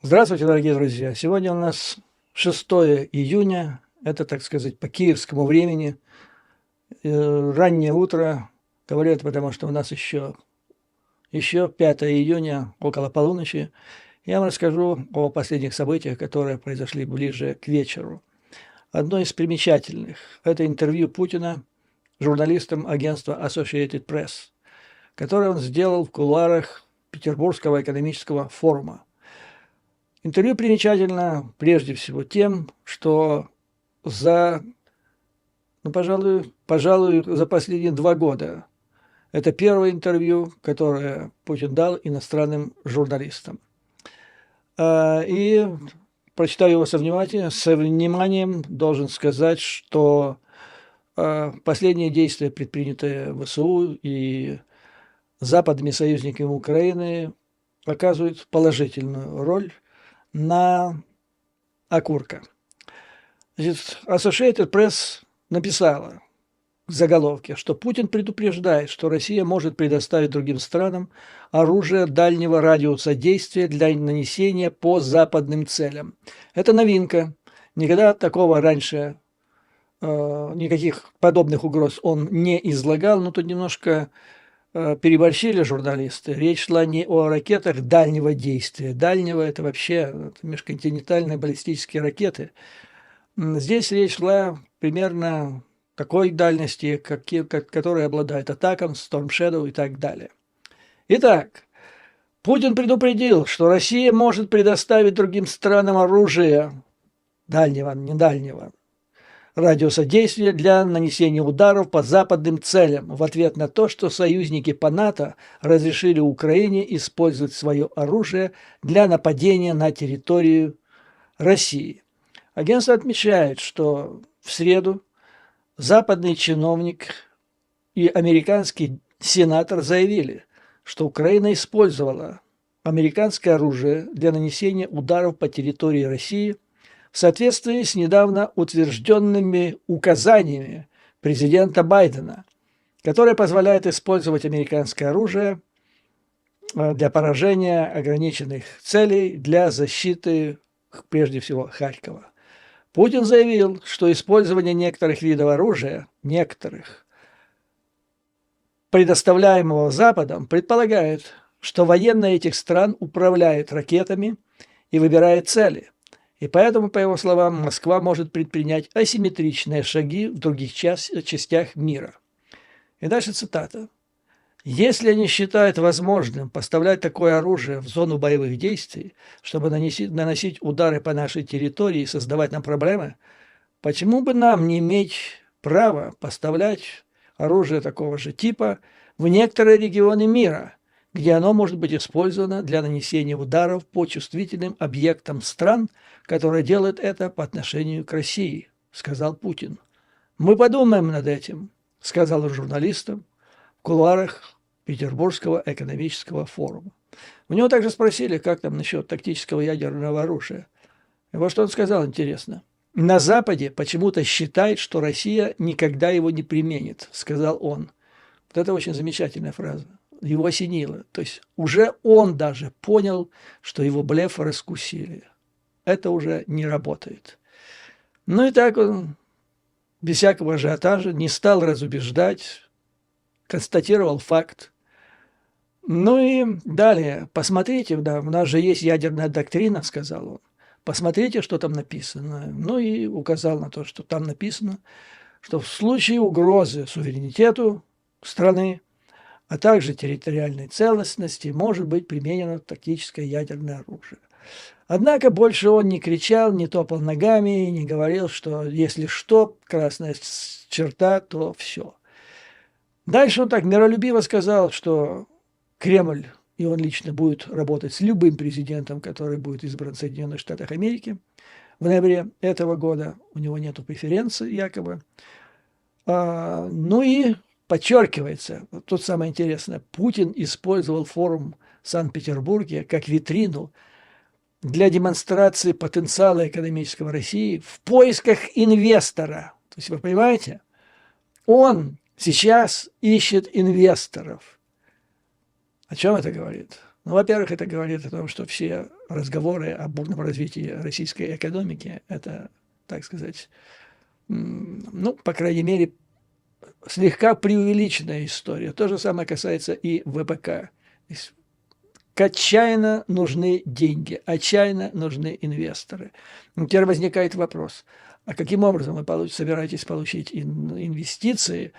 Здравствуйте, дорогие друзья! Сегодня у нас 6 июня, это, так сказать, по киевскому времени, раннее утро. Говорю это потому, что у нас еще 5 июня, около полуночи. Я вам расскажу о последних событиях, которые произошли ближе к вечеру. Одно из примечательных – это интервью Путина журналистам агентства Associated Press, которое он сделал в кулуарах Петербургского экономического форума. Интервью примечательно прежде всего тем, что пожалуй, за последние 2 года это первое интервью, которое Путин дал иностранным журналистам. И прочитаю его со вниманием, должен сказать, что последние действия, предпринятые ВСУ и западными союзниками Украины, оказывают положительную роль на окурка. Значит, Associated Press написала в заголовке, что Путин предупреждает, что Россия может предоставить другим странам оружие дальнего радиуса действия для нанесения по западным целям. Это новинка. Никогда такого раньше, никаких подобных угроз он не излагал, но тут немножко переборщили журналисты. Речь шла не о ракетах дальнего действия. Дальнего – это вообще межконтинентальные баллистические ракеты. Здесь речь шла примерно такой дальности, которая обладает атаком, Storm Shadow и так далее. Итак, Путин предупредил, что Россия может предоставить другим странам оружие дальнего, не дальнего радиуса действия для нанесения ударов по западным целям в ответ на то, что союзники по НАТО разрешили Украине использовать свое оружие для нападения на территорию России. Агентство отмечает, что в среду западный чиновник и американский сенатор заявили, что Украина использовала американское оружие для нанесения ударов по территории России в соответствии с недавно утвержденными указаниями президента Байдена, которые позволяют использовать американское оружие для поражения ограниченных целей для защиты, прежде всего, Харькова. Путин заявил, что использование некоторых видов оружия, предоставляемого Западом, предполагает, что военные этих стран управляют ракетами и выбирают цели. И поэтому, по его словам, Москва может предпринять асимметричные шаги в других частях мира. И дальше цитата. «Если они считают возможным поставлять такое оружие в зону боевых действий, чтобы наносить удары по нашей территории и создавать нам проблемы, почему бы нам не иметь права поставлять оружие такого же типа в некоторые регионы мира, где оно может быть использовано для нанесения ударов по чувствительным объектам стран, которые делают это по отношению к России», – сказал Путин. «Мы подумаем над этим», – сказал он журналистам в кулуарах Петербургского экономического форума. У него также спросили, как там насчет тактического ядерного оружия. И вот что он сказал, интересно. «На Западе почему-то считают, что Россия никогда его не применит», – сказал он. Вот это очень замечательная фраза. Его осенило. То есть уже он даже понял, что его блеф раскусили. Это уже не работает. Ну и так он, без всякого ажиотажа, не стал разубеждать, констатировал факт. Ну и далее, посмотрите, да, у нас же есть ядерная доктрина, сказал он. Посмотрите, что там написано. Ну и указал на то, что там написано, что в случае угрозы суверенитету страны, а также территориальной целостности, может быть применено тактическое ядерное оружие. Однако больше он не кричал, не топал ногами, не говорил, что если что, красная черта, то все. Дальше он так миролюбиво сказал, что Кремль, и он лично будет работать с любым президентом, который будет избран в Соединенных Штатах Америки в ноябре этого года. У него нету преференций якобы. Ну и подчеркивается, вот тут самое интересное, Путин использовал форум в Санкт-Петербурге как витрину для демонстрации потенциала экономического России в поисках инвестора. То есть вы понимаете, он сейчас ищет инвесторов. О чем это говорит? Ну, во-первых, это говорит о том, что все разговоры о бурном развитии российской экономики, это, так сказать, ну, по крайней мере, слегка преувеличенная история. То же самое касается и ВПК. Отчаянно нужны деньги, отчаянно нужны инвесторы. Но теперь возникает вопрос, а каким образом вы собираетесь получить инвестиции,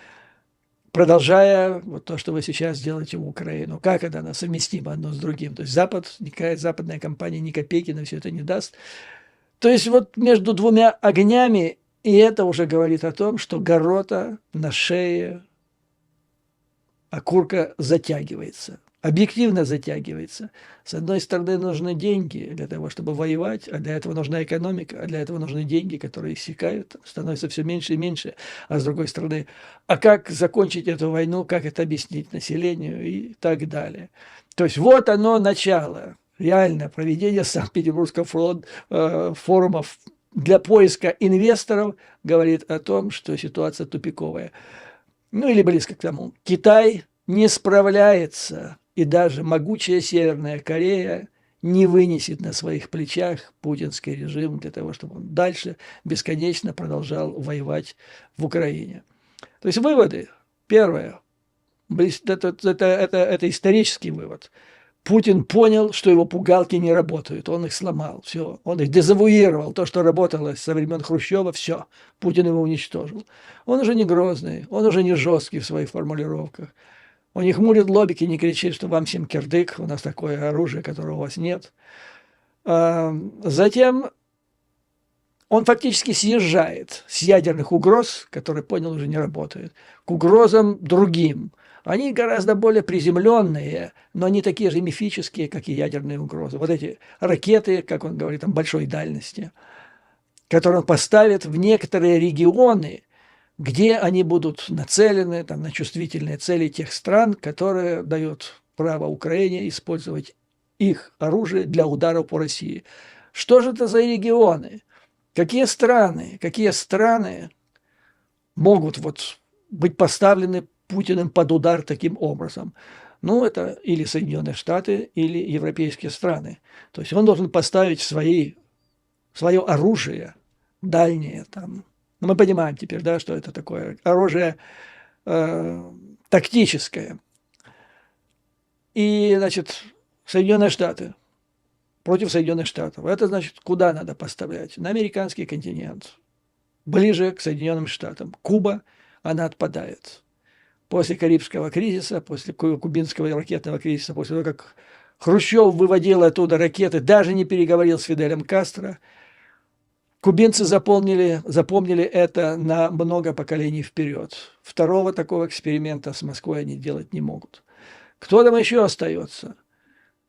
продолжая вот то, что вы сейчас делаете в Украину? Как это совместимо одно с другим? То есть никакая западная компания ни копейки на все это не даст. То есть вот между двумя огнями, и это уже говорит о том, что горота на шее окурка затягивается. Объективно затягивается. С одной стороны, нужны деньги для того, чтобы воевать, а для этого нужна экономика, а для этого нужны деньги, которые иссякают, становятся все меньше и меньше. А с другой стороны, а как закончить эту войну, как это объяснить населению и так далее. То есть вот оно начало. Реально проведение Санкт-Петербургского форума для поиска инвесторов говорит о том, что ситуация тупиковая. Ну или близко к тому. Китай не справляется, и даже могучая Северная Корея не вынесет на своих плечах путинский режим для того, чтобы он дальше бесконечно продолжал воевать в Украине. То есть выводы. Первое. Это исторический вывод. Путин понял, что его пугалки не работают, он их сломал, все, он их дезавуировал, то, что работало со времен Хрущева, все, Путин его уничтожил. Он уже не грозный, он уже не жесткий в своих формулировках, он не хмурит лобики, не кричит, что вам всем кирдык, у нас такое оружие, которого у вас нет. Затем он фактически съезжает с ядерных угроз, которые, понял, уже не работают, к угрозам другим. Они гораздо более приземленные, но не такие же мифические, как и ядерные угрозы. Вот эти ракеты, как он говорит, там, большой дальности, которые он поставит в некоторые регионы, где они будут нацелены там, на чувствительные цели тех стран, которые дают право Украине использовать их оружие для ударов по России. Что же это за регионы? Какие страны могут вот быть поставлены Путиным под удар таким образом? Ну, это или Соединенные Штаты, или европейские страны. То есть он должен поставить свое оружие дальнее. Там. Но мы понимаем теперь, да, что это такое оружие тактическое. И, значит, Соединенные Штаты против Соединенных Штатов. Это значит, куда надо поставлять? На американский континент, ближе к Соединенным Штатам. Куба, она отпадает. После Карибского кризиса, после кубинского ракетного кризиса, после того, как Хрущев выводил оттуда ракеты, даже не переговорил с Фиделем Кастро, кубинцы запомнили это на много поколений вперед. Второго такого эксперимента с Москвой они делать не могут. Кто там еще остается?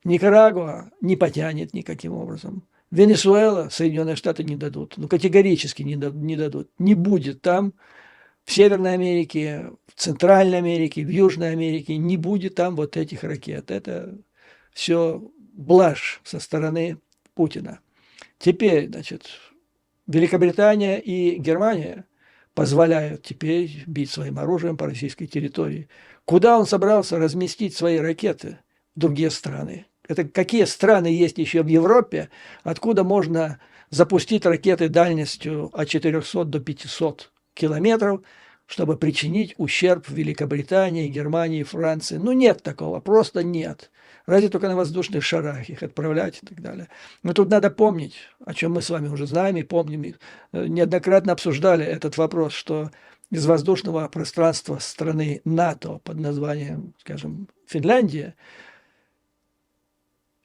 Никарагуа не потянет никаким образом. Венесуэла Соединенные Штаты не дадут. Ну, категорически не дадут. Не будет там. В Северной Америке, в Центральной Америке, в Южной Америке не будет там вот этих ракет. Это все блажь со стороны Путина. Теперь, значит, Великобритания и Германия позволяют теперь бить своим оружием по российской территории. Куда он собрался разместить свои ракеты? В другие страны. Это какие страны есть еще в Европе, откуда можно запустить ракеты дальностью от 400 до 500 километров, чтобы причинить ущерб Великобритании, Германии, Франции. Ну, нет такого, просто нет. Разве только на воздушных шарах их отправлять и так далее. Но тут надо помнить, о чем мы с вами уже знаем и помним, неоднократно обсуждали этот вопрос, что из воздушного пространства страны НАТО под названием, скажем, Финляндия,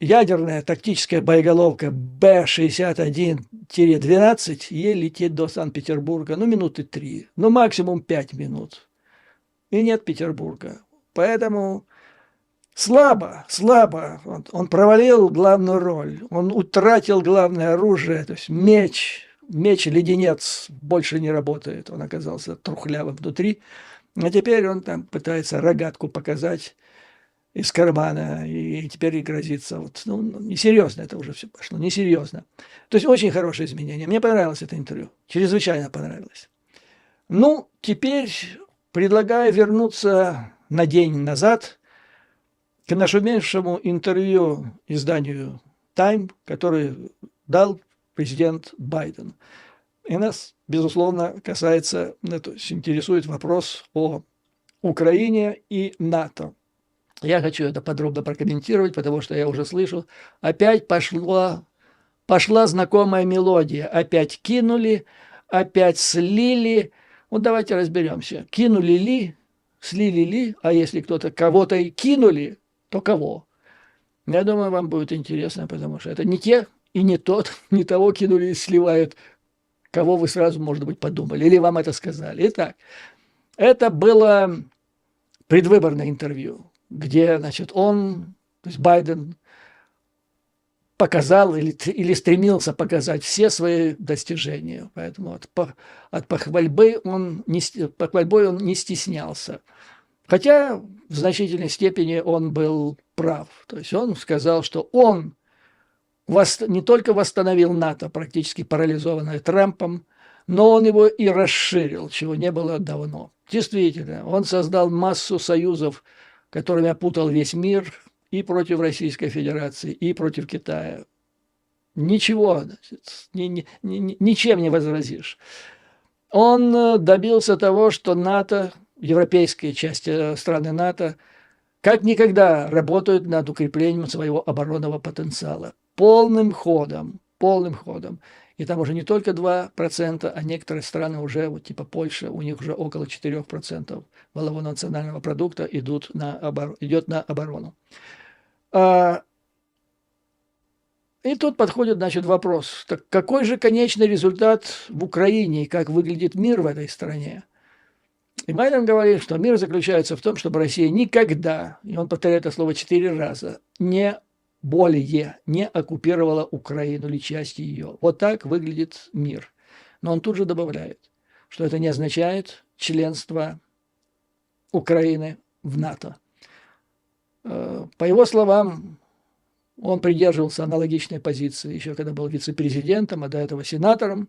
ядерная тактическая боеголовка Б-61-12 ей летит до Санкт-Петербурга, ну, минуты 3, ну, максимум 5 минут. И нет Петербурга. Поэтому слабо. Он провалил главную роль, он утратил главное оружие, то есть меч-леденец больше не работает, он оказался трухлявым внутри, а теперь он там пытается рогатку показать из кармана, и теперь и грозится. Вот, ну, несерьезно это уже все пошло, несерьезно. То есть очень хорошее изменение. Мне понравилось это интервью, чрезвычайно понравилось. Ну, теперь предлагаю вернуться на день назад к нашумевшему интервью изданию тайм, который дал президент Байден. И нас, безусловно, касается, то есть интересует вопрос о Украине и НАТО. Я хочу это подробно прокомментировать, потому что я уже слышу, опять пошла знакомая мелодия. Опять кинули, опять слили. Вот давайте разберемся. Кинули ли, слили ли, а если кто-то кого-то и кинули, то кого? Я думаю, вам будет интересно, потому что это не те и не тот, не того кинули и сливают, кого вы сразу, может быть, подумали, или вам это сказали. Итак, это было предвыборное интервью, где, значит, он, то есть Байден, показал или стремился показать все свои достижения. Поэтому от похвальбой он не стеснялся. Хотя в значительной степени он был прав. То есть он сказал, что он не только восстановил НАТО, практически парализованное Трампом, но он его и расширил, чего не было давно. Действительно, он создал массу союзов, которыми опутал весь мир, и против Российской Федерации, и против Китая. Ничего, значит, ничем не возразишь. Он добился того, что НАТО, европейские части страны НАТО, как никогда работают над укреплением своего оборонного потенциала. Полным ходом, полным ходом. И там уже не только 2%, а некоторые страны уже, вот типа Польша, у них уже около 4% валового национального продукта идет на оборону. И тут подходит, значит, вопрос, так какой же конечный результат в Украине и как выглядит мир в этой стране? И Байден говорит, что мир заключается в том, чтобы Россия никогда, и он повторяет это слово 4 раза, не более не оккупировала Украину или часть ее. Вот так выглядит мир. Но он тут же добавляет, что это не означает членство Украины в НАТО. По его словам, он придерживался аналогичной позиции еще когда был вице-президентом, а до этого сенатором.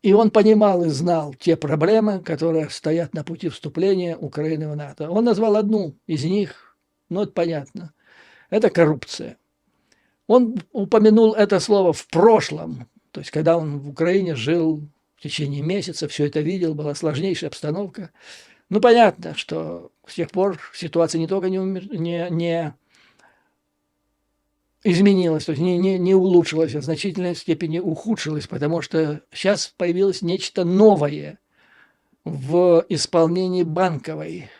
И он понимал и знал те проблемы, которые стоят на пути вступления Украины в НАТО. Он назвал одну из них, ну это понятно, это коррупция. Он упомянул это слово в прошлом, то есть когда он в Украине жил в течение месяца, все это видел, была сложнейшая обстановка. Ну, понятно, что с тех пор ситуация не только не изменилась, то есть не улучшилась, а в значительной степени ухудшилась, потому что сейчас появилось нечто новое в исполнении Банковой,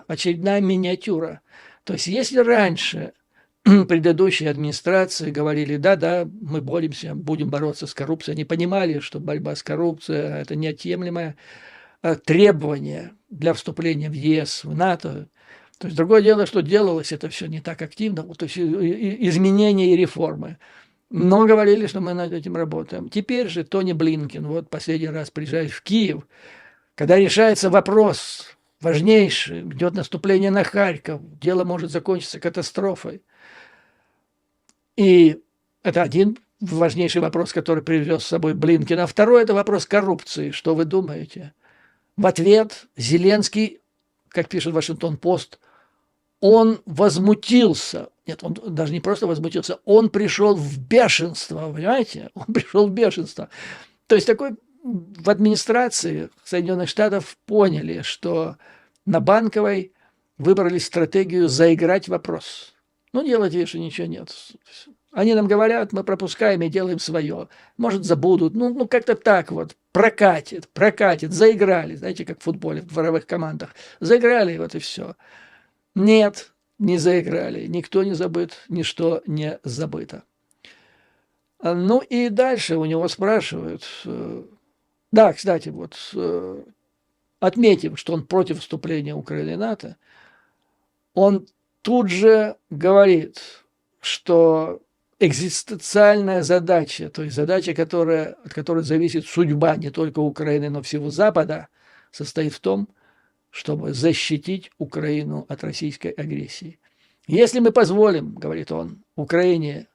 очередная миниатюра. То есть если раньше предыдущие администрации говорили, да, мы боремся, будем бороться с коррупцией, они понимали, что борьба с коррупцией – это неотъемлемое требование для вступления в ЕС, в НАТО. То есть другое дело, что делалось это все не так активно, то есть изменения и реформы. Но говорили, что мы над этим работаем. Теперь же Тони Блинкен, вот последний раз приезжает в Киев, когда решается вопрос важнейший, идет наступление на Харьков, дело может закончиться катастрофой. И это один важнейший вопрос, который привез с собой Блинкен. А второй – это вопрос коррупции. Что вы думаете? В ответ Зеленский, как пишет Вашингтон-Пост, он возмутился. Нет, он даже не просто возмутился, он пришел в бешенство, понимаете? Он пришел в бешенство. То есть в администрации Соединенных Штатов поняли, что на Банковой выбрали стратегию заиграть вопрос. Ну, делать вид, что ничего нет. Они нам говорят, мы пропускаем и делаем свое. Может, забудут. Ну как-то так вот. Прокатит, заиграли. Знаете, как в футболе, в дворовых командах. Заиграли, и вот и все. Нет, не заиграли. Никто не забыт, ничто не забыто. Ну и дальше у него спрашивают. Да, кстати, вот отметим, что он против вступления Украины в НАТО. Он тут же говорит, что экзистенциальная задача, то есть задача, от которой зависит судьба не только Украины, но всего Запада, состоит в том, чтобы защитить Украину от российской агрессии. Если мы позволим, говорит он, Украине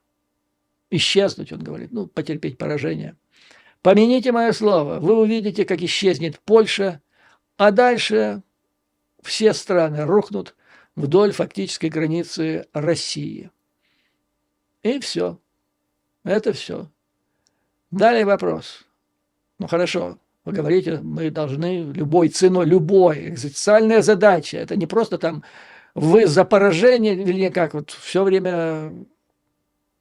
исчезнуть, он говорит, потерпеть поражение, помяните мое слово, вы увидите, как исчезнет Польша, а дальше все страны рухнут, вдоль фактической границы России. И все. Это все. Далее вопрос. Ну хорошо, вы говорите, мы должны любой ценой, любой, экзистенциальная задача. Это не просто там вы за поражение или как, вот все время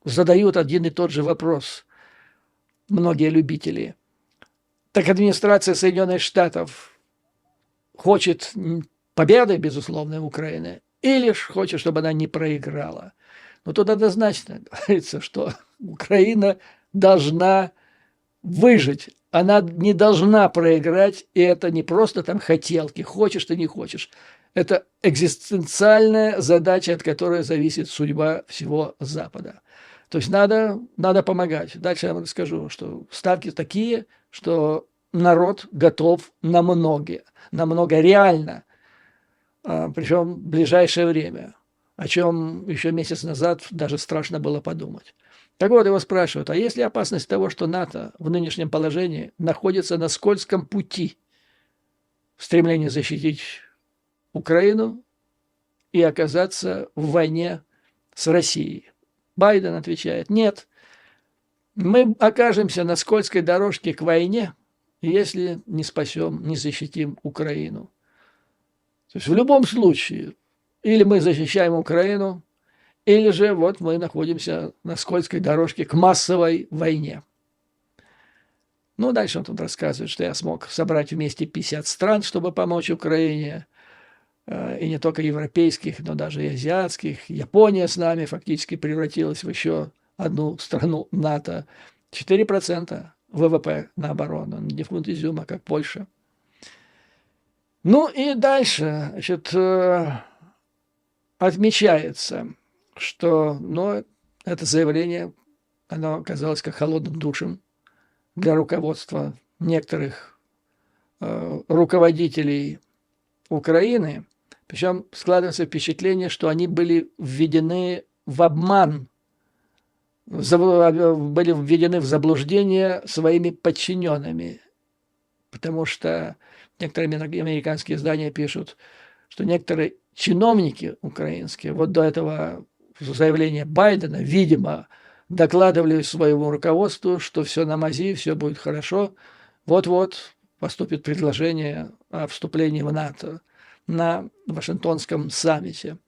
задают один и тот же вопрос многие любители. Так администрация Соединенных Штатов хочет победы, безусловно, Украины, или ж хочет, чтобы она не проиграла. Но тут однозначно говорится, что Украина должна выжить. Она не должна проиграть, и это не просто там хотелки, хочешь ты, не хочешь. Это экзистенциальная задача, от которой зависит судьба всего Запада. То есть надо помогать. Дальше я вам расскажу, что ставки такие, что народ готов на многое реально, причем в ближайшее время, о чем еще месяц назад даже страшно было подумать. Так вот, его спрашивают, а есть ли опасность того, что НАТО в нынешнем положении находится на скользком пути в стремлении защитить Украину и оказаться в войне с Россией? Байден отвечает, нет, мы окажемся на скользкой дорожке к войне, если не спасем, не защитим Украину. То есть в любом случае, или мы защищаем Украину, или же вот мы находимся на скользкой дорожке к массовой войне. Ну, дальше он тут рассказывает, что я смог собрать вместе 50 стран, чтобы помочь Украине, и не только европейских, но даже и азиатских. Япония с нами фактически превратилась в еще одну страну НАТО. 4% ВВП на оборону, не фунт изюма, как Польша. Ну и дальше, значит, отмечается, что это заявление, оно оказалось как холодным душем для руководства некоторых руководителей Украины. Причем складывается впечатление, что они были введены в обман, были введены в заблуждение своими подчиненными. Потому что некоторые американские издания пишут, что некоторые чиновники украинские вот до этого заявления Байдена, видимо, докладывали своему руководству, что все на мази, все будет хорошо. Вот-вот поступит предложение о вступлении в НАТО на Вашингтонском саммите.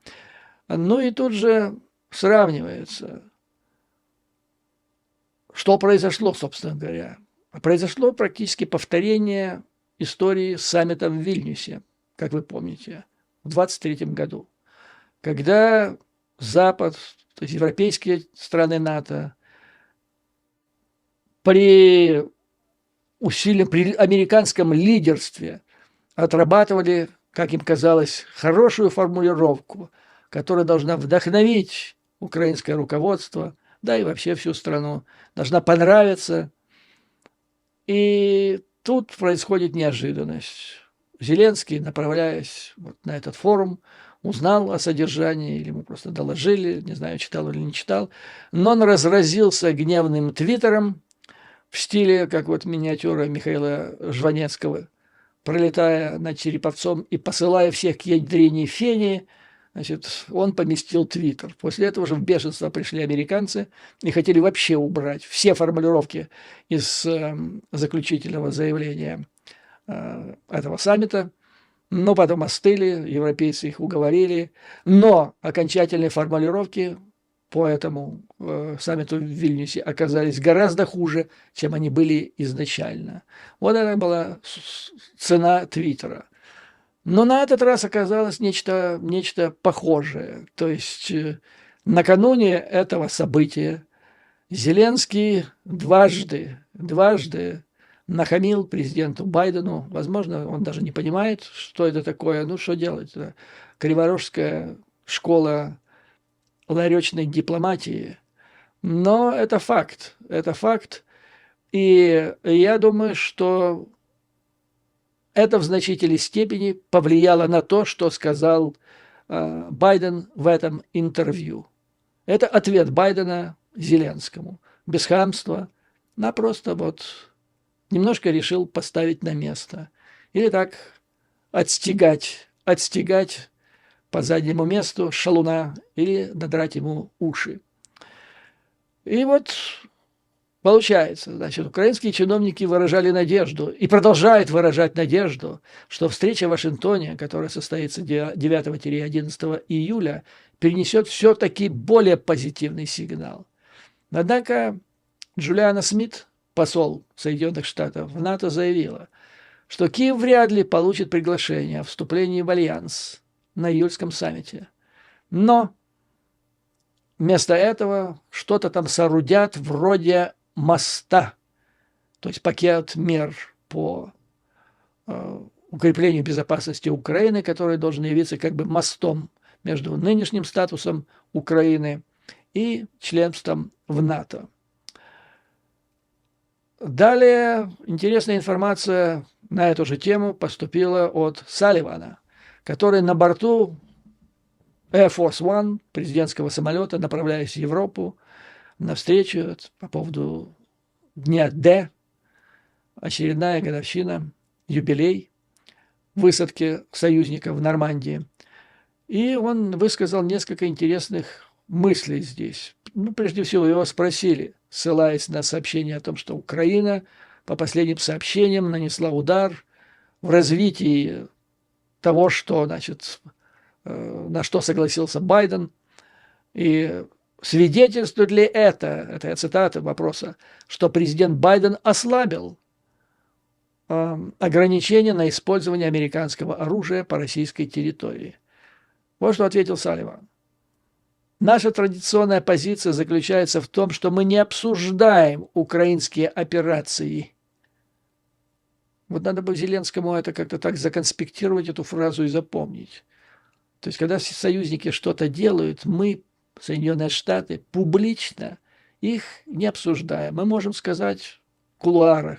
Ну и тут же сравнивается, что произошло, собственно говоря. Произошло практически повторение истории с саммитом в Вильнюсе, как вы помните, в 1923 году, когда Запад, то есть европейские страны НАТО, при американском лидерстве отрабатывали, как им казалось, хорошую формулировку, которая должна вдохновить украинское руководство, да и вообще всю страну, должна понравиться. И тут происходит неожиданность. Зеленский, направляясь вот на этот форум, узнал о содержании, или ему просто доложили, не знаю, читал или не читал, но он разразился гневным твиттером в стиле, как вот миниатюра Михаила Жванецкого, пролетая над Череповцом и посылая всех к ядрине фени, значит, он поместил твиттер. После этого же в бешенство пришли американцы и хотели вообще убрать все формулировки из заключительного заявления этого саммита, но потом остыли, европейцы их уговорили, но окончательные формулировки по этому саммиту в Вильнюсе оказались гораздо хуже, чем они были изначально. Вот это была цена твиттера. Но на этот раз оказалось нечто похожее. То есть накануне этого события Зеленский дважды нахамил президенту Байдену. Возможно, он даже не понимает, что это такое. Ну, что делать? Это Криворожская школа ларечной дипломатии. Но это факт. Это факт. И я думаю, что это в значительной степени повлияло на то, что сказал Байден в этом интервью. Это ответ Байдена Зеленскому. Без хамства, а просто вот немножко решил поставить на место. Или так отстегать по заднему месту шалуна или надрать ему уши. И вот получается, значит, украинские чиновники выражали надежду и продолжают выражать надежду, что встреча в Вашингтоне, которая состоится 9-11 июля, перенесет все-таки более позитивный сигнал. Однако Джулиана Смит, посол Соединенных Штатов в НАТО, заявила, что Киев вряд ли получит приглашение о вступлении в альянс на июльском саммите. Но вместо этого что-то там соорудят вроде моста, то есть пакет мер по укреплению безопасности Украины, который должен явиться как бы мостом между нынешним статусом Украины и членством в НАТО. Далее интересная информация на эту же тему поступила от Салливана, который на борту Air Force One, президентского самолета, направляясь в Европу, навстречу по поводу Дня Д, очередная годовщина, юбилей высадки союзников в Нормандии. И он высказал несколько интересных мыслей здесь. Ну, прежде всего, его спросили, ссылаясь на сообщение о том, что Украина, по последним сообщениям, нанесла удар в развитии того, что, значит, на что согласился Байден. И свидетельствует ли это цитата вопроса, что президент Байден ослабил ограничения на использование американского оружия по российской территории? Вот что ответил Салливан. Наша традиционная позиция заключается в том, что мы не обсуждаем украинские операции. Вот надо бы Зеленскому это как-то так законспектировать, эту фразу, и запомнить. То есть, когда союзники что-то делают, мы, Соединенные Штаты, публично их не обсуждаем. Мы можем сказать в кулуарах,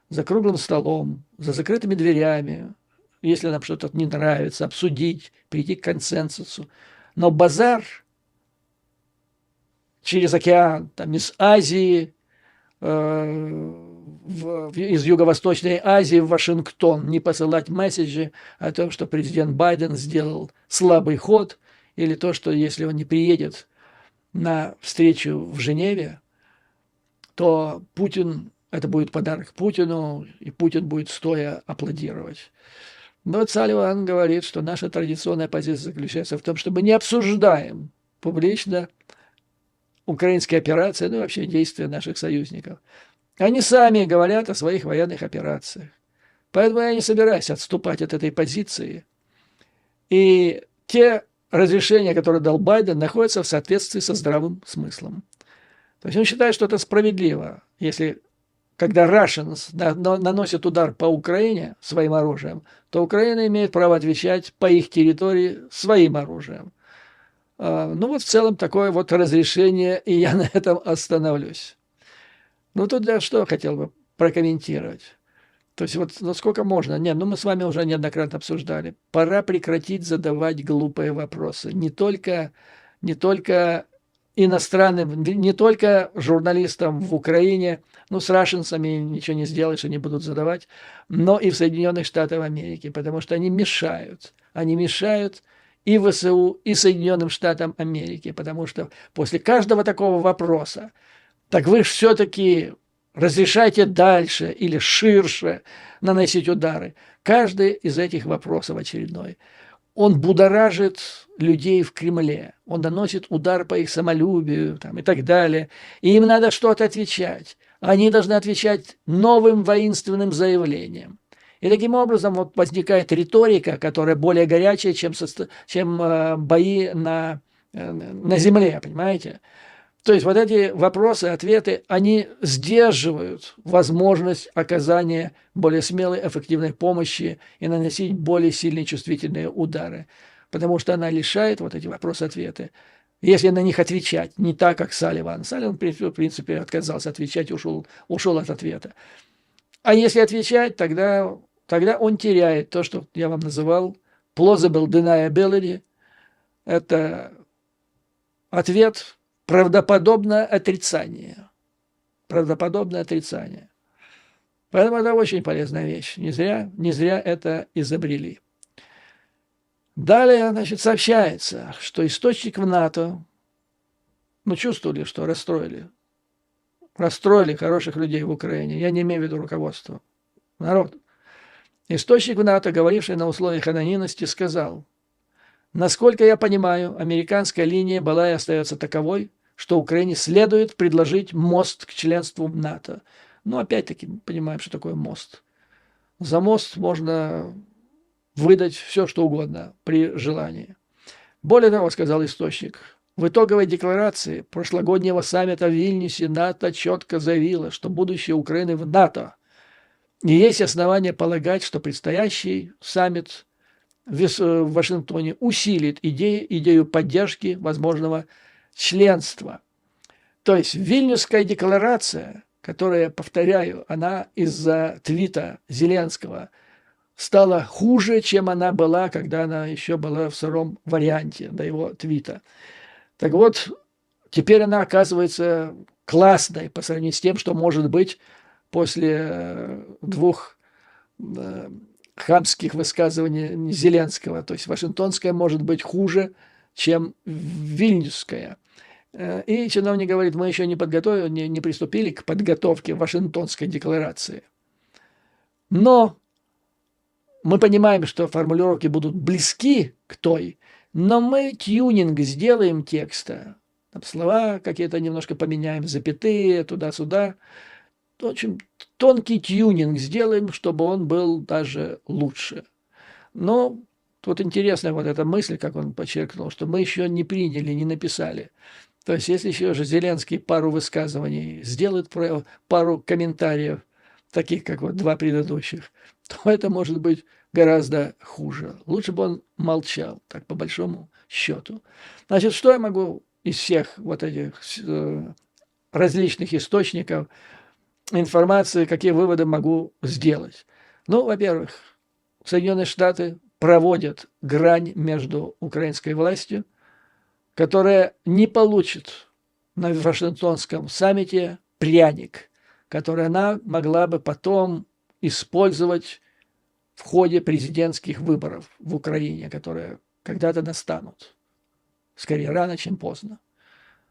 за круглым столом, за закрытыми дверями, если нам что-то не нравится, обсудить, прийти к консенсусу. Но базар через океан, там, из Азии, из Юго-Восточной Азии в Вашингтон, не посылать месседжи о том, что президент Байден сделал слабый ход, или то, что если он не приедет на встречу в Женеве, то Путин, это будет подарок Путину, и Путин будет стоя аплодировать. Но вот Салливан говорит, что наша традиционная позиция заключается в том, что мы не обсуждаем публично украинские операции, ну и вообще действия наших союзников. Они сами говорят о своих военных операциях. Поэтому я не собираюсь отступать от этой позиции. И те разрешения, которые дал Байден, находятся в соответствии со здравым смыслом. То есть он считает, что это справедливо, если когда Russians наносят удар по Украине своим оружием, то Украина имеет право отвечать по их территории своим оружием. Ну вот в целом такое вот разрешение, и я на этом остановлюсь. Ну тут я что хотел бы прокомментировать. То есть вот насколько можно? Нет, ну мы с вами уже неоднократно обсуждали. Пора прекратить задавать глупые вопросы. Не только иностранным, не только журналистам в Украине, ну с рашенцами ничего не сделаешь, они будут задавать, но и в Соединенных Штатах Америки, потому что они мешают. Они мешают и ВСУ, и Соединенным Штатам Америки, потому что после каждого такого вопроса, так вы же все-таки разрешайте дальше или ширше наносить удары. Каждый из этих вопросов очередной, он будоражит людей в Кремле, он наносит удар по их самолюбию там, и так далее. И им надо что-то отвечать. Они должны отвечать новым воинственным заявлением. И таким образом вот возникает риторика, которая более горячая, чем бои на земле, понимаете? То есть вот эти вопросы, ответы, они сдерживают возможность оказания более смелой, эффективной помощи и наносить более сильные чувствительные удары. Потому что она лишает вот эти вопросы-ответы, если на них отвечать, не так, как Салливан. Салливан, в принципе, отказался отвечать, ушел от ответа. А если отвечать, тогда он теряет то, что я вам называл plausible deniability. Это ответ правдоподобное отрицание. Правдоподобное отрицание. Поэтому это очень полезная вещь. Не зря это изобрели. Далее, значит, сообщается, что источник в НАТО, ну, чувствовали, что расстроили хороших людей в Украине. Я не имею в виду руководство, народ. Источник в НАТО, говоривший на условиях анонимности, сказал: насколько я понимаю, американская линия была и остается таковой, что Украине следует предложить мост к членству в НАТО. Но опять-таки мы понимаем, что такое мост. За мост можно выдать все, что угодно при желании. Более того, сказал источник, в итоговой декларации прошлогоднего саммита в Вильнюсе НАТО четко заявило, что будущее Украины в НАТО. И есть основания полагать, что предстоящий саммит в Вашингтоне усилит идею поддержки возможного членства. То есть Вильнюсская декларация, которая, повторяю, она из-за твита Зеленского стала хуже, чем она была, когда она еще была в сыром варианте до его твита. Так вот, теперь она оказывается классной по сравнению с тем, что может быть после двух хамских высказываний Зеленского. То есть Вашингтонская может быть хуже, чем Вильнюсская. И чиновник говорит, мы еще не приступили к подготовке Вашингтонской декларации. Но мы понимаем, что формулировки будут близки к той, но мы тюнинг сделаем текста. Там слова какие-то немножко поменяем, запятые, туда-сюда. Очень тонкий тюнинг сделаем, чтобы он был даже лучше. Но тут интересная вот эта мысль, как он подчеркнул, что мы еще не приняли, не написали. То есть, если еще же Зеленский пару высказываний сделает, пару комментариев, таких, как вот два предыдущих, то это может быть гораздо хуже. Лучше бы он молчал, так по большому счету. Значит, что я могу из всех вот этих различных источников информации, какие выводы могу сделать? Ну, во-первых, Соединенные Штаты проводят грань между украинской властью, которая не получит на Вашингтонском саммите пряник, который она могла бы потом использовать в ходе президентских выборов в Украине, которые когда-то настанут. Скорее рано, чем поздно.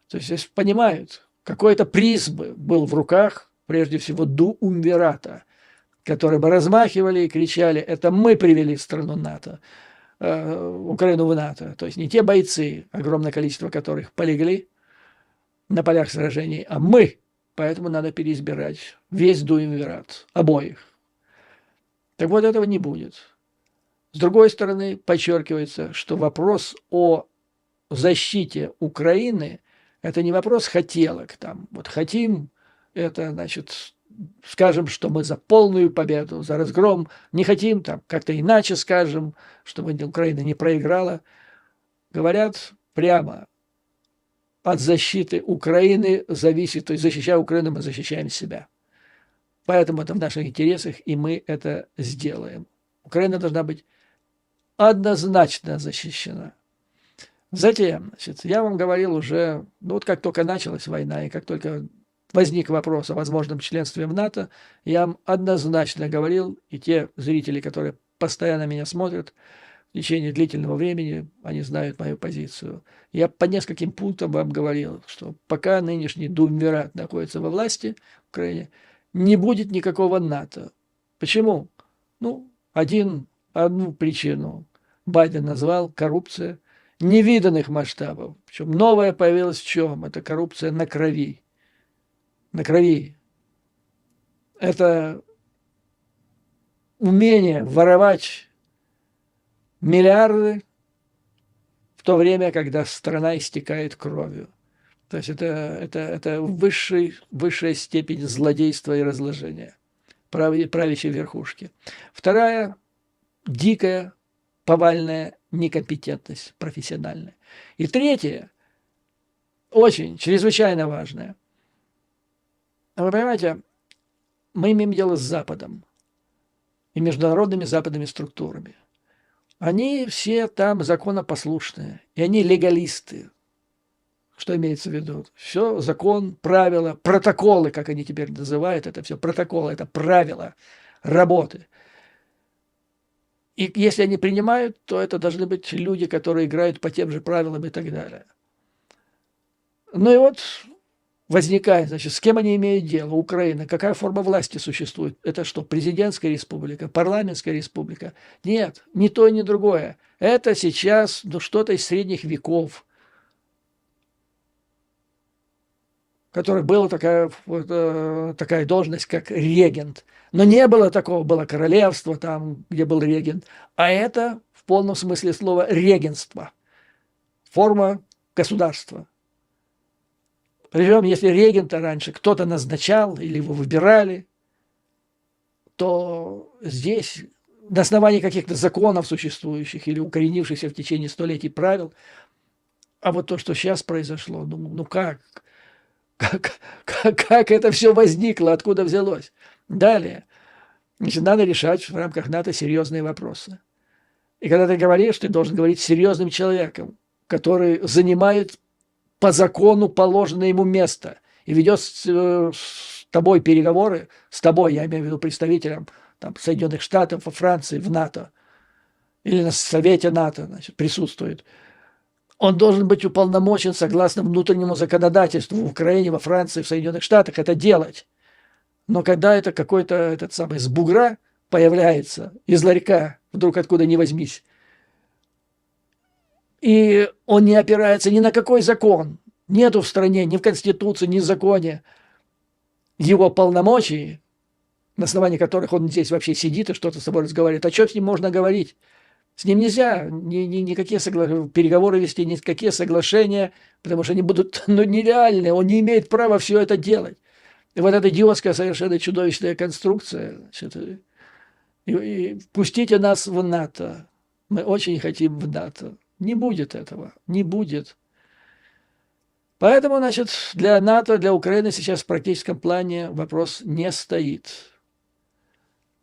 То есть здесь понимают, какой-то приз был в руках, прежде всего, дуумвирата, которые бы размахивали и кричали, это мы привели в страну НАТО, Украину в НАТО. То есть не те бойцы, огромное количество которых полегли на полях сражений, а мы. Поэтому надо переизбирать весь дуумвират, обоих. Так вот, этого не будет. С другой стороны, подчеркивается, что вопрос о защите Украины – это не вопрос хотелок. Там, вот хотим, это значит, скажем, что мы за полную победу, за разгром. Не хотим, там, как-то иначе скажем, чтобы Украина не проиграла. Говорят прямо, от защиты Украины зависит, то есть защищая Украину, мы защищаем себя. Поэтому это в наших интересах, и мы это сделаем. Украина должна быть однозначно защищена. Затем, значит, я вам говорил уже, ну вот как только началась война, и как только возник вопрос о возможном членстве в НАТО, я вам однозначно говорил, и те зрители, которые постоянно меня смотрят в течение длительного времени, они знают мою позицию. Я по нескольким пунктам вам говорил, что пока нынешний дуумвират находится во власти в Украине, не будет никакого НАТО. Почему? Ну, одну причину Байден назвал – коррупция невиданных масштабов. Причем новая появилась в чем? Это коррупция на крови. На крови. Это умение воровать миллиарды в то время, когда страна истекает кровью. То есть это высшая степень злодейства и разложения правящей верхушки. Вторая – дикая, повальная некомпетентность профессиональная. И третье, очень, чрезвычайно важное. Вы понимаете, мы имеем дело с Западом и международными западными структурами. Они все там законопослушные, и они легалисты. Что имеется в виду? Все закон, правила, протоколы, как они теперь называют, это все протоколы, это правила работы. И если они принимают, то это должны быть люди, которые играют по тем же правилам и так далее. Ну и вот возникает, значит, с кем они имеют дело? Украина. Какая форма власти существует? Это что, президентская республика, парламентская республика? Нет, ни то, ни другое. Это сейчас что-то из средних веков, которой была такая должность, как регент. Но не было такого, было королевство там, где был регент. А это в полном смысле слова регентство, форма государства. Причем, если регента раньше кто-то назначал или его выбирали, то здесь на основании каких-то законов существующих или укоренившихся в течение столетий правил, а вот то, что сейчас произошло, ну как? Как это все возникло, откуда взялось? Далее, значит, надо решать в рамках НАТО серьезные вопросы. И когда ты говоришь, ты должен говорить с серьезным человеком, который занимает по закону положенное ему место и ведет с тобой переговоры, с тобой, я имею в виду представителем там, Соединенных Штатов, Франции, в НАТО, или на Совете НАТО, значит, присутствует. Он должен быть уполномочен согласно внутреннему законодательству в Украине, во Франции, в Соединенных Штатах это делать. Но когда это какой-то этот самый с бугра появляется, из ларька, вдруг откуда ни возьмись, и он не опирается ни на какой закон, нету в стране, ни в Конституции, ни в законе его полномочий, на основании которых он здесь вообще сидит и что-то с собой разговаривает. А что с ним можно говорить? С ним нельзя никакие переговоры вести, никакие соглашения, потому что они будут нереальные. Он не имеет права все это делать. И вот эта идиотская, совершенно чудовищная конструкция. Значит, и пустите нас в НАТО. Мы очень хотим в НАТО. Не будет этого. Не будет. Поэтому, значит, для НАТО, для Украины сейчас в практическом плане вопрос не стоит.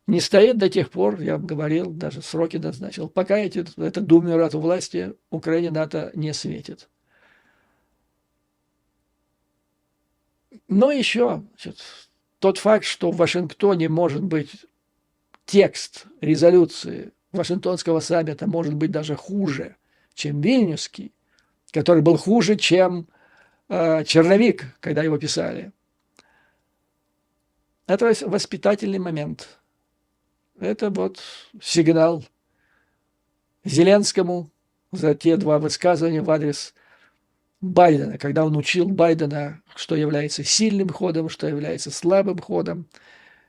Не стоит до тех пор, я вам говорил, даже сроки назначил, пока это думират у власти, Украине НАТО не светит. Но еще значит, тот факт, что в Вашингтоне может быть текст резолюции Вашингтонского саммита может быть даже хуже, чем Вильнюсский, который был хуже, чем черновик, когда его писали. Это воспитательный момент. Это вот сигнал Зеленскому за те два высказывания в адрес Байдена, когда он учил Байдена, что является сильным ходом, что является слабым ходом,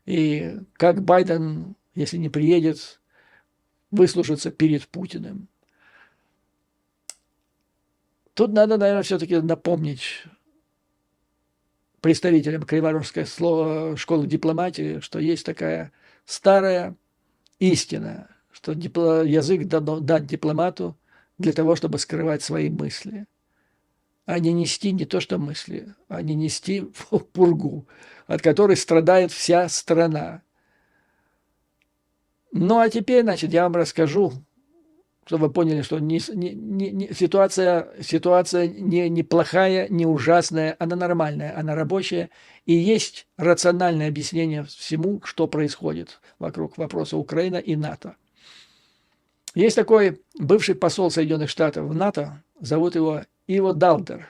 и как Байден, если не приедет, выслужится перед Путиным. Тут надо, наверное, все-таки напомнить представителям Криворожской школы дипломатии, что есть такая старая истина, что язык дан дипломату для того, чтобы скрывать свои мысли, а не нести не то что мысли, а не нести пургу, от которой страдает вся страна. Ну, а теперь, значит, я вам расскажу, чтобы вы поняли, что ситуация не плохая, не ужасная, она нормальная, она рабочая. И есть рациональное объяснение всему, что происходит вокруг вопроса Украины и НАТО. Есть такой бывший посол Соединенных Штатов в НАТО, зовут его Иво Далдер.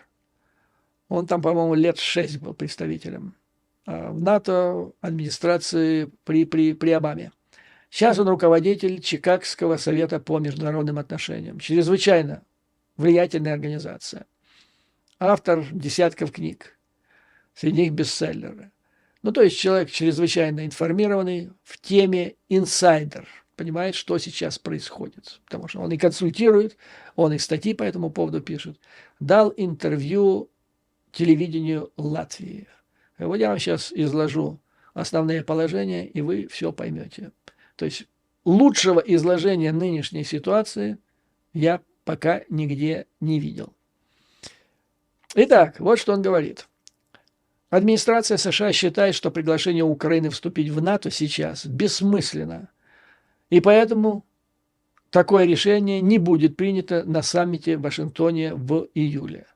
Он там, по-моему, лет 6 был представителем в НАТО администрации при Обаме. Сейчас он руководитель Чикагского совета по международным отношениям. Чрезвычайно влиятельная организация. Автор десятков книг. Среди них бестселлеры. Ну, то есть человек чрезвычайно информированный в теме инсайдер. Понимает, что сейчас происходит. Потому что он и консультирует, он и статьи по этому поводу пишет. Дал интервью телевидению Латвии. И вот я вам сейчас изложу основные положения, и вы все поймете. То есть лучшего изложения нынешней ситуации я пока нигде не видел. Итак, вот что он говорит. Администрация США считает, что приглашение Украины вступить в НАТО сейчас бессмысленно. И поэтому такое решение не будет принято на саммите в Вашингтоне в июле.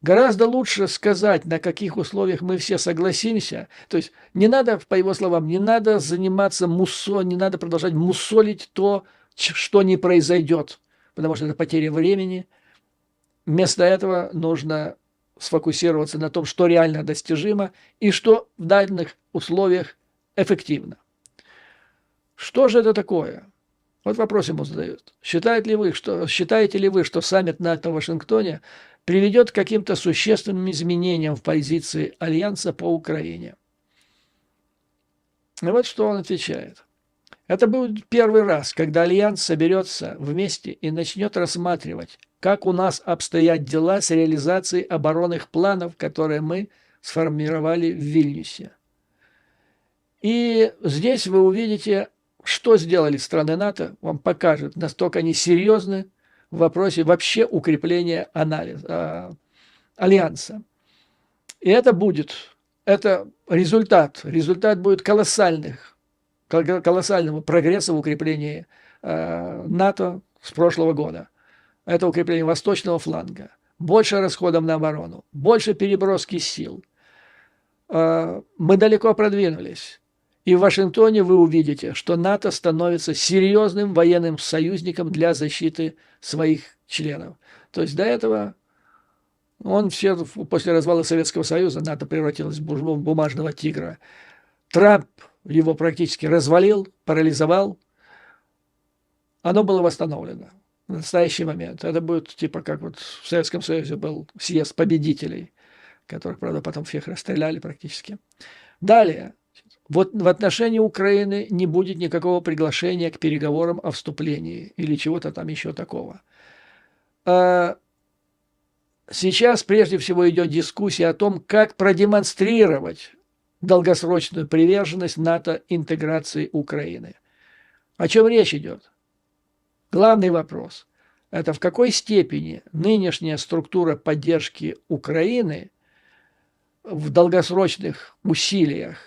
Гораздо лучше сказать, на каких условиях мы все согласимся. То есть не надо, по его словам, не надо заниматься не надо продолжать мусолить то, что не произойдет, потому что это потеря времени. Вместо этого нужно сфокусироваться на том, что реально достижимо и что в данных условиях эффективно. Что же это такое? Вот вопрос ему задают. Считаете ли вы, что саммит НАТО в Вашингтоне приведет к каким-то существенным изменениям в позиции Альянса по Украине? И вот что он отвечает. Это будет первый раз, когда Альянс соберется вместе и начнет рассматривать, как у нас обстоят дела с реализацией оборонных планов, которые мы сформировали в Вильнюсе. И здесь вы увидите, что сделали страны НАТО, вам покажет, настолько они серьезны в вопросе вообще укрепления Альянса. И это результат будет колоссального прогресса в укреплении НАТО с прошлого года. Это укрепление восточного фланга, больше расходов на оборону, больше переброски сил. Мы далеко продвинулись. И в Вашингтоне вы увидите, что НАТО становится серьезным военным союзником для защиты своих членов. То есть до этого после развала Советского Союза НАТО превратилось в бумажного тигра. Трамп его практически развалил, парализовал. Оно было восстановлено в настоящий момент. Это будет типа как вот в Советском Союзе был съезд победителей, которых, правда, потом всех расстреляли практически. Далее. Вот в отношении Украины не будет никакого приглашения к переговорам о вступлении или чего-то там еще такого. Сейчас прежде всего идет дискуссия о том, как продемонстрировать долгосрочную приверженность НАТО интеграции Украины. О чем речь идет? Главный вопрос – это в какой степени нынешняя структура поддержки Украины в долгосрочных усилиях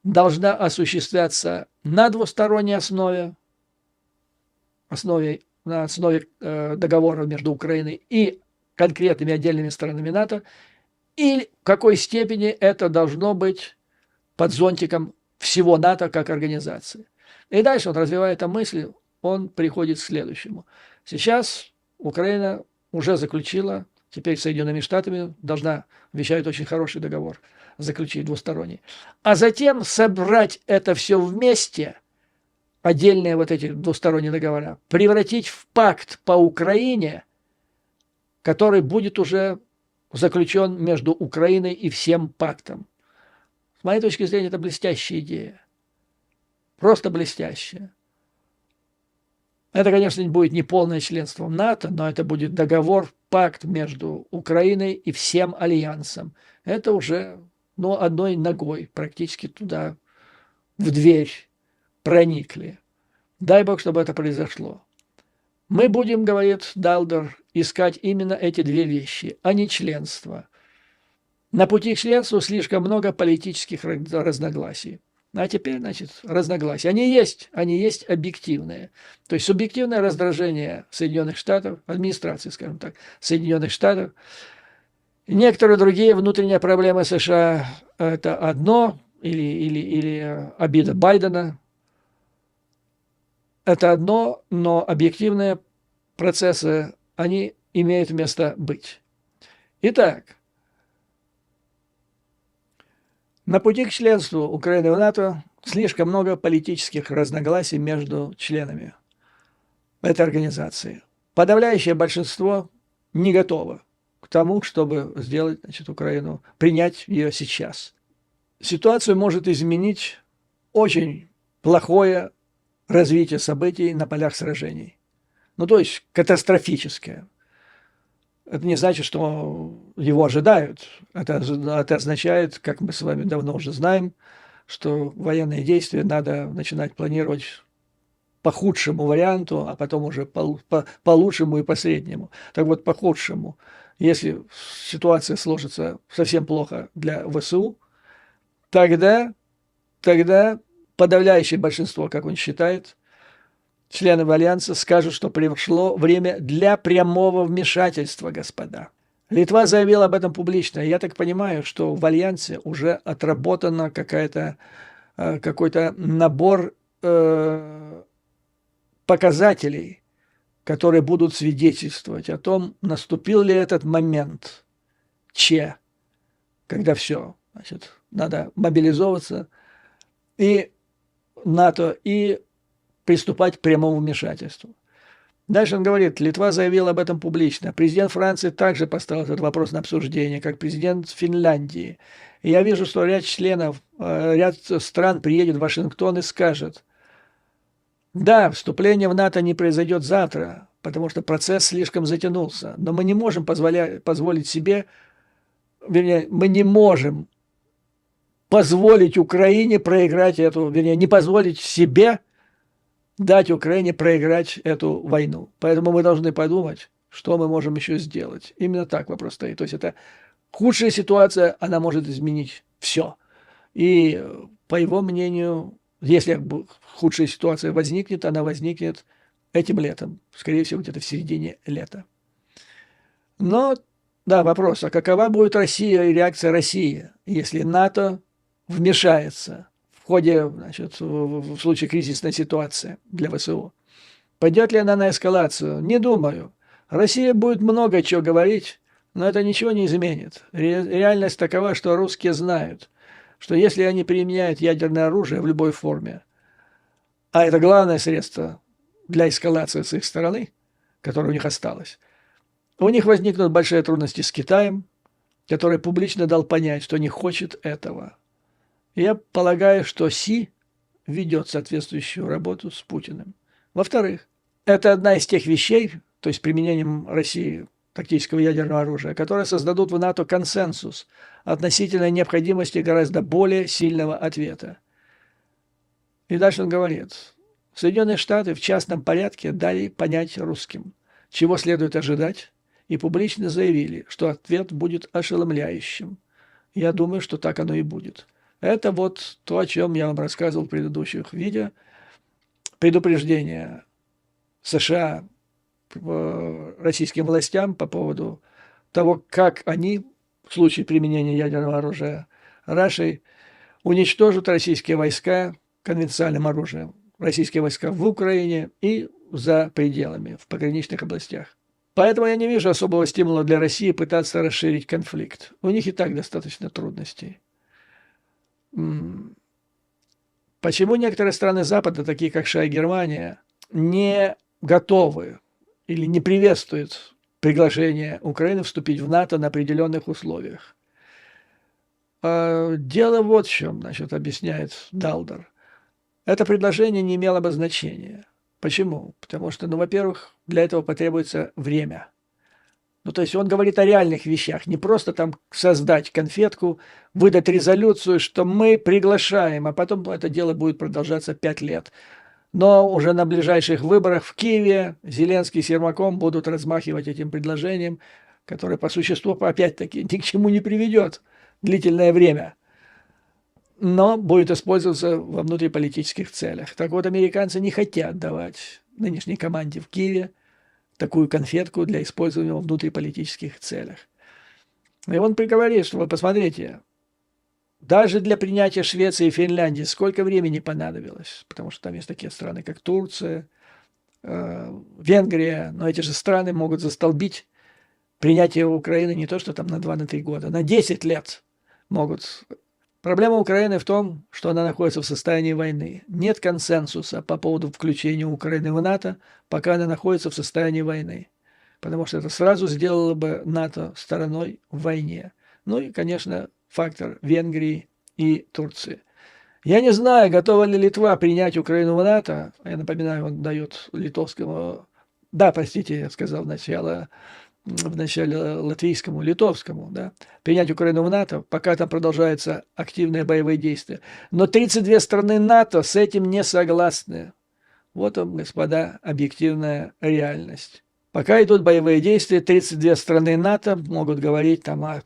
должна осуществляться на двусторонней основе договора между Украиной и конкретными отдельными странами НАТО, и в какой степени это должно быть под зонтиком всего НАТО как организации. И дальше он развивает эту мысль, он приходит к следующему. Сейчас Украина уже заключила, теперь с Соединенными Штатами должна, обещают очень хороший договор, заключить двусторонний. А затем собрать это все вместе, отдельные вот эти двусторонние договора, превратить в пакт по Украине, который будет уже заключен между Украиной и всем пактом. С моей точки зрения, это блестящая идея. Просто блестящая. Это, конечно, будет не полное членство в НАТО, но это будет договор, пакт между Украиной и всем альянсом. Это уже одной ногой практически туда, в дверь проникли. Дай Бог, чтобы это произошло. Мы будем, говорит Далдер, искать именно эти две вещи, а не членство. На пути к членству слишком много политических разногласий. А теперь, разногласия. Они есть объективные. То есть субъективное раздражение Соединенных Штатов, администрации, скажем так, Соединенных Штатов. Некоторые другие внутренние проблемы США – это одно, или обида Байдена – это одно, но объективные процессы, они имеют место быть. Итак, на пути к членству Украины в НАТО слишком много политических разногласий между членами этой организации. Подавляющее большинство не готово к тому, чтобы сделать, Украину, принять ее сейчас. Ситуацию может изменить очень плохое развитие событий на полях сражений. То есть катастрофическое. Это не значит, что его ожидают. Это означает, как мы с вами давно уже знаем, что военные действия надо начинать планировать по худшему варианту, а потом уже по лучшему и по среднему. Так вот, по худшему. Если ситуация сложится совсем плохо для ВСУ, тогда подавляющее большинство, как он считает, членов Альянса скажут, что пришло время для прямого вмешательства, господа. Литва заявила об этом публично. Я так понимаю, что в Альянсе уже отработан какой-то набор показателей, которые будут свидетельствовать о том, наступил ли этот момент, когда все, значит, надо мобилизовываться и НАТО и приступать к прямому вмешательству. Дальше он говорит, Литва заявила об этом публично. Президент Франции также поставил этот вопрос на обсуждение, как президент Финляндии. И я вижу, что ряд стран приедет в Вашингтон и скажет, да, вступление в НАТО не произойдет завтра, потому что процесс слишком затянулся, но мы не можем позволить себе, вернее, мы не можем позволить Украине проиграть не позволить себе дать Украине проиграть эту войну. Поэтому мы должны подумать, что мы можем еще сделать. Именно так вопрос стоит. То есть это худшая ситуация, она может изменить все. И по его мнению, если худшая ситуация возникнет, она возникнет этим летом. Скорее всего, где-то в середине лета. Но, да, вопрос, а какова будет Россия и реакция России, если НАТО вмешается в ходе, значит, в случае кризисной ситуации для ВСУ? Пойдет ли она на эскалацию? Не думаю. Россия будет много чего говорить, но это ничего не изменит. Реальность такова, что русские знают, что если они применяют ядерное оружие в любой форме, а это главное средство для эскалации с их стороны, которое у них осталось, у них возникнут большие трудности с Китаем, который публично дал понять, что не хочет этого. Я полагаю, что Си ведет соответствующую работу с Путиным. Во-вторых, это одна из тех вещей, то есть применением России тактического ядерного оружия, которые создадут в НАТО консенсус относительно необходимости гораздо более сильного ответа. И дальше он говорит, Соединенные Штаты в частном порядке дали понять русским, чего следует ожидать, и публично заявили, что ответ будет ошеломляющим. Я думаю, что так оно и будет. Это вот то, о чем я вам рассказывал в предыдущих видео. Предупреждение США российским властям по поводу того, как они в случае применения ядерного оружия Рашей уничтожат российские войска конвенциональным оружием. Российские войска в Украине и за пределами, в пограничных областях. Поэтому я не вижу особого стимула для России пытаться расширить конфликт. У них и так достаточно трудностей. Почему некоторые страны Запада, такие как США и Германия, не готовы или не приветствуют приглашение Украины вступить в НАТО на определенных условиях? Дело вот в чем, значит, объясняет Далдер. Это предложение не имело бы значения. Почему? Потому что, во-первых, для этого потребуется время. То есть он говорит о реальных вещах, не просто там создать конфетку, выдать резолюцию, что мы приглашаем, а потом это дело будет продолжаться 5 лет. Но уже на ближайших выборах в Киеве Зеленский с Ермаком будут размахивать этим предложением, которое по существу, опять-таки, ни к чему не приведет длительное время, но будет использоваться во внутриполитических целях. Так вот, американцы не хотят давать нынешней команде в Киеве такую конфетку для использования в внутриполитических целях. И он приговорит, что вы посмотрите, даже для принятия Швеции и Финляндии сколько времени понадобилось, потому что там есть такие страны, как Турция, Венгрия, но эти же страны могут застолбить принятие Украины не то, что там на 2-3 года, на 10 лет могут. Проблема Украины в том, что она находится в состоянии войны. Нет консенсуса по поводу включения Украины в НАТО, пока она находится в состоянии войны. Потому что это сразу сделало бы НАТО стороной в войне. Ну и, конечно, фактор Венгрии и Турции. Я не знаю, готова ли Литва принять Украину в НАТО. Я напоминаю, он дает литовскому... Да, простите, я сказал вначале латвийскому, литовскому, да, принять Украину в НАТО, пока там продолжаются активные боевые действия. Но 32 страны НАТО с этим не согласны. Вот он, господа, объективная реальность. Пока идут боевые действия, 32 страны НАТО могут говорить там о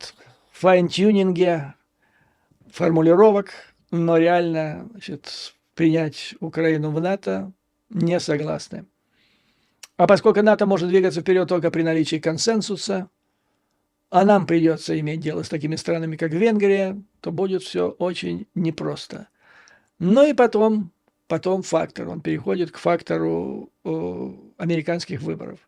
файн-тюнинге формулировок, но реально, значит, принять Украину в НАТО не согласны. А поскольку НАТО может двигаться вперед только при наличии консенсуса, а нам придется иметь дело с такими странами, как Венгрия, то будет все очень непросто. Ну и потом потом фактор, он переходит к фактору американских выборов.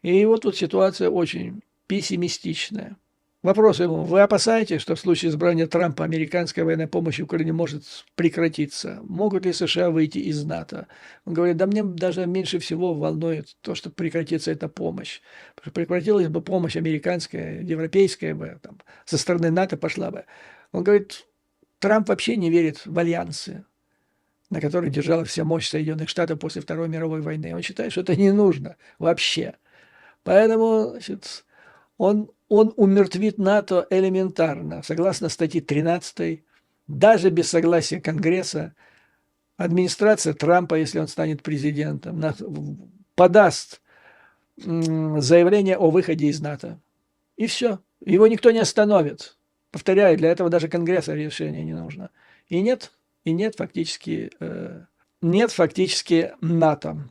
И вот тут ситуация очень пессимистичная. Вопрос ему: вы опасаетесь, что в случае избрания Трампа американская военная помощь Украине может прекратиться? Могут ли США выйти из НАТО? Он говорит: да мне даже меньше всего волнует то, что прекратится эта помощь. Потому что прекратилась бы помощь американская, европейская бы, там, со стороны НАТО пошла бы. Он говорит, Трамп вообще не верит в альянсы, на которых держалась вся мощь Соединенных Штатов после Второй мировой войны. Он считает, что это не нужно вообще. Поэтому, значит, он умертвит НАТО элементарно. Согласно статье 13, даже без согласия Конгресса, администрация Трампа, если он станет президентом, подаст заявление о выходе из НАТО. И все. Его никто не остановит. Повторяю, для этого даже Конгресса решения не нужно. И нет фактически НАТО.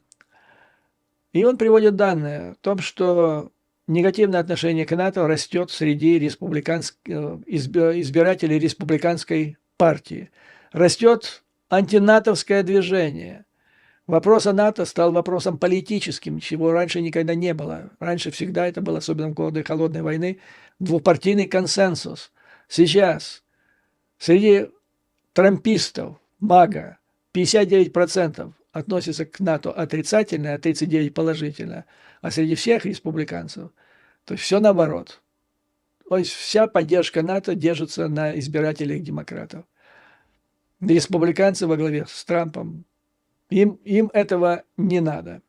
И он приводит данные о том, что негативное отношение к НАТО растет среди избирателей республиканской партии. Растет антинатовское движение. Вопрос о НАТО стал вопросом политическим, чего раньше никогда не было. Раньше всегда это было, особенно в годы Холодной войны, двупартийный консенсус. Сейчас среди трампистов, МАГА, 59% относятся к НАТО отрицательно, а 39% положительно. А среди всех республиканцев, то есть все наоборот. То есть вся поддержка НАТО держится на избирателях демократов. Республиканцы во главе с Трампом, им этого не надо.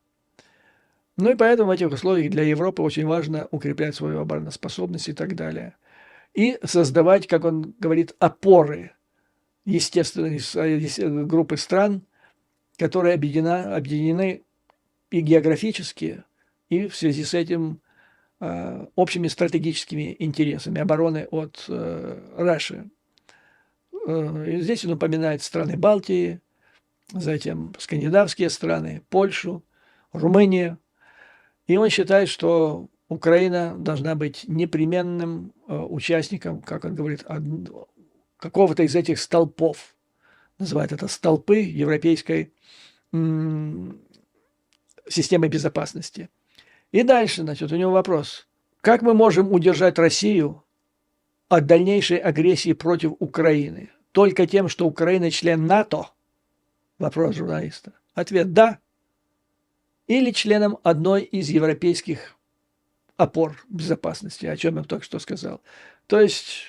Ну и поэтому в этих условиях для Европы очень важно укреплять свою обороноспособность и так далее. И создавать, как он говорит, опоры естественной группы стран, которые объединены и географически, и в связи с этим общими стратегическими интересами обороны от Раши. И здесь он упоминает страны Балтии, затем скандинавские страны, Польшу, Румынию. И он считает, что Украина должна быть непременным участником, как он говорит, какого-то из этих столпов. Называет это столпы европейской системы безопасности. И дальше, значит, у него вопрос. Как мы можем удержать Россию от дальнейшей агрессии против Украины? Только тем, что Украина член НАТО? Вопрос журналиста. Ответ – да. Или членом одной из европейских опор безопасности, о чем я только что сказал. То есть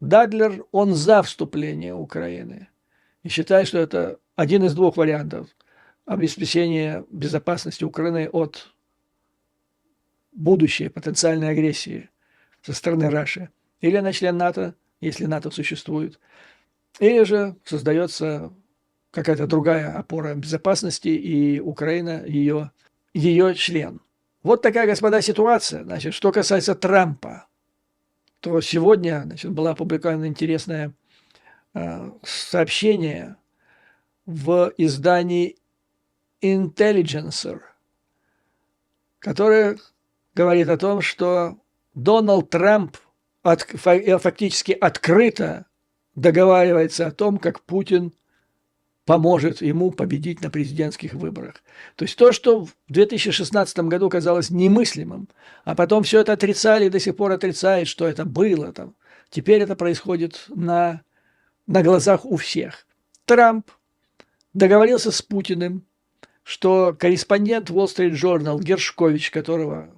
Дадлер, он за вступление Украины и считает, что это один из двух вариантов обеспечения безопасности Украины от будущей потенциальной агрессии со стороны Раши. Или она член НАТО, если НАТО существует, или же создается какая-то другая опора безопасности, и Украина ее член. Вот такая, господа, ситуация. Значит, что касается Трампа, то сегодня, значит, было опубликовано интересное сообщение в издании Intelligencer, которое говорит о том, что Дональд Трамп фактически открыто договаривается о том, как Путин поможет ему победить на президентских выборах. То есть то, что в 2016 году казалось немыслимым, а потом все это отрицали и до сих пор отрицают, что это было там. Теперь это происходит на глазах у всех. Трамп договорился с Путиным, что корреспондент Wall Street Journal Гершкович, которого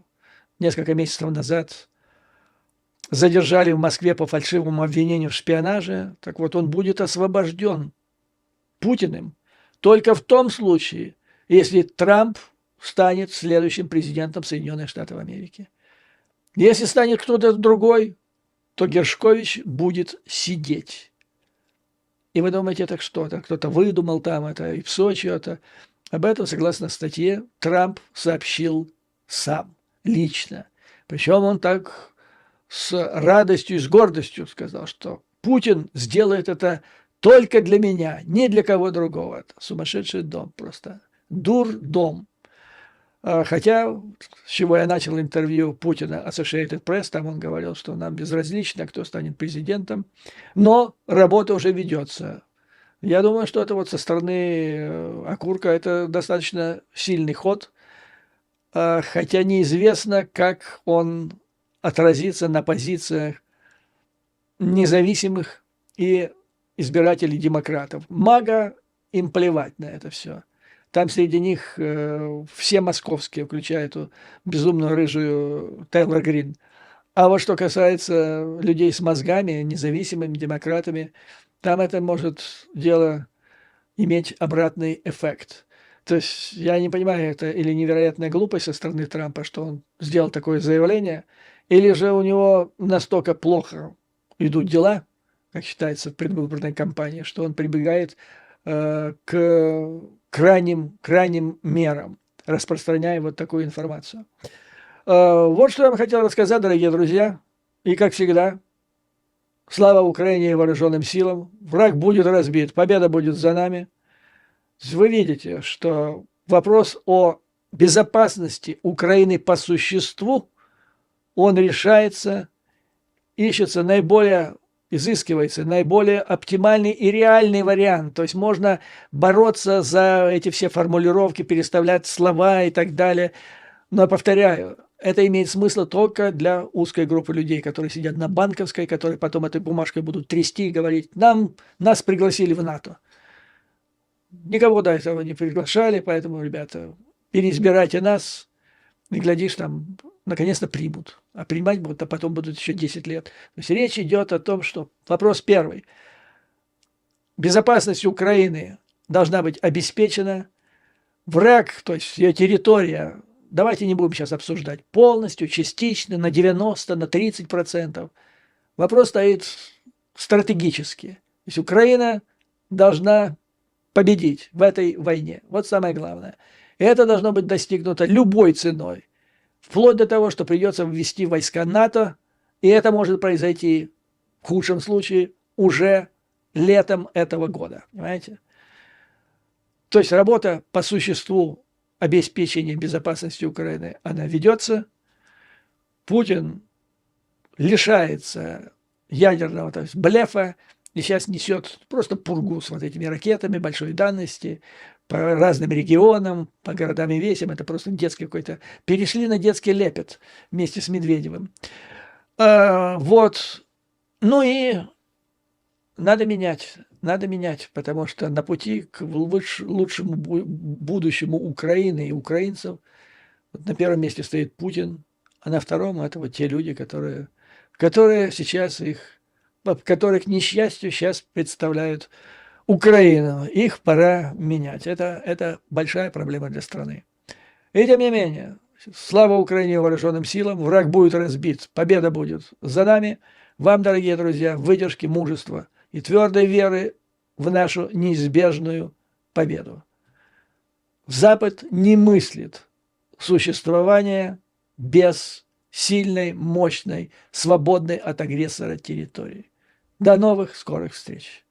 несколько месяцев назад задержали в Москве по фальшивому обвинению в шпионаже, так вот он будет освобожден Путиным только в том случае, если Трамп станет следующим президентом Соединенных Штатов Америки. Если станет кто-то другой, то Гершкович будет сидеть. И вы думаете, это что-то? Кто-то выдумал там это, и в Сочи это. Об этом, согласно статье, Трамп сообщил сам, лично. Причем он так с радостью и с гордостью сказал, что Путин сделает это только для меня, не для кого другого. Это сумасшедший дом просто. Дурдом. Хотя, с чего я начал интервью Путина Associated Press, там он говорил, что нам безразлично, кто станет президентом, но работа уже ведется. Я думаю, что это вот со стороны окурка это достаточно сильный ход, хотя неизвестно, как он отразится на позициях независимых и избирателей демократов. МАГА, им плевать на это все. Там среди них все московские, включая эту безумную рыжую Тейлор Грин. А вот что касается людей с мозгами, независимыми демократами, там это может дело иметь обратный эффект. То есть я не понимаю, это или невероятная глупость со стороны Трампа, что он сделал такое заявление, или же у него настолько плохо идут дела, как считается в предвыборной кампании, что он прибегает к крайним мерам, распространяя вот такую информацию. Вот что я вам хотел рассказать, дорогие друзья. И, как всегда, слава Украине и вооруженным силам. Враг будет разбит, победа будет за нами. Вы видите, что вопрос о безопасности Украины по существу, он решается, ищется изыскивается наиболее оптимальный и реальный вариант. То есть можно бороться за эти все формулировки, переставлять слова и так далее. Но, повторяю, это имеет смысл только для узкой группы людей, которые сидят на Банковской, которые потом этой бумажкой будут трясти и говорить, нас пригласили в НАТО. Никого до этого не приглашали, поэтому, ребята, переизбирайте нас, и, глядишь, там наконец-то примут. А принимать будут, а потом будут еще 10 лет. То есть речь идет о том, что вопрос первый. Безопасность Украины должна быть обеспечена. Враг, то есть ее территория, давайте не будем сейчас обсуждать, полностью, частично, на 90, на 30%. Вопрос стоит стратегически. То есть Украина должна победить в этой войне. Вот самое главное. И это должно быть достигнуто любой ценой. Вплоть до того, что придется ввести войска НАТО, и это может произойти в худшем случае уже летом этого года. Понимаете? То есть работа по существу обеспечения безопасности Украины, она ведется. Путин лишается ядерного, то есть блефа, и сейчас несет просто пургу с вот этими ракетами большой дальности по разным регионам, по городам и весям. Это просто детский какой-то... Перешли на детский лепет вместе с Медведевым. Вот. Ну и надо менять, потому что на пути к лучшему будущему Украины и украинцев на первом месте стоит Путин, а на втором это вот те люди, которые сейчас которые, к несчастью, сейчас представляют Украину. Их пора менять. Это большая проблема для страны. И тем не менее, слава Украине и вооруженным силам, враг будет разбит, победа будет за нами. Вам, дорогие друзья, выдержки, мужества и твердой веры в нашу неизбежную победу. Запад не мыслит существования без сильной, мощной, свободной от агрессора территории. До новых скорых встреч!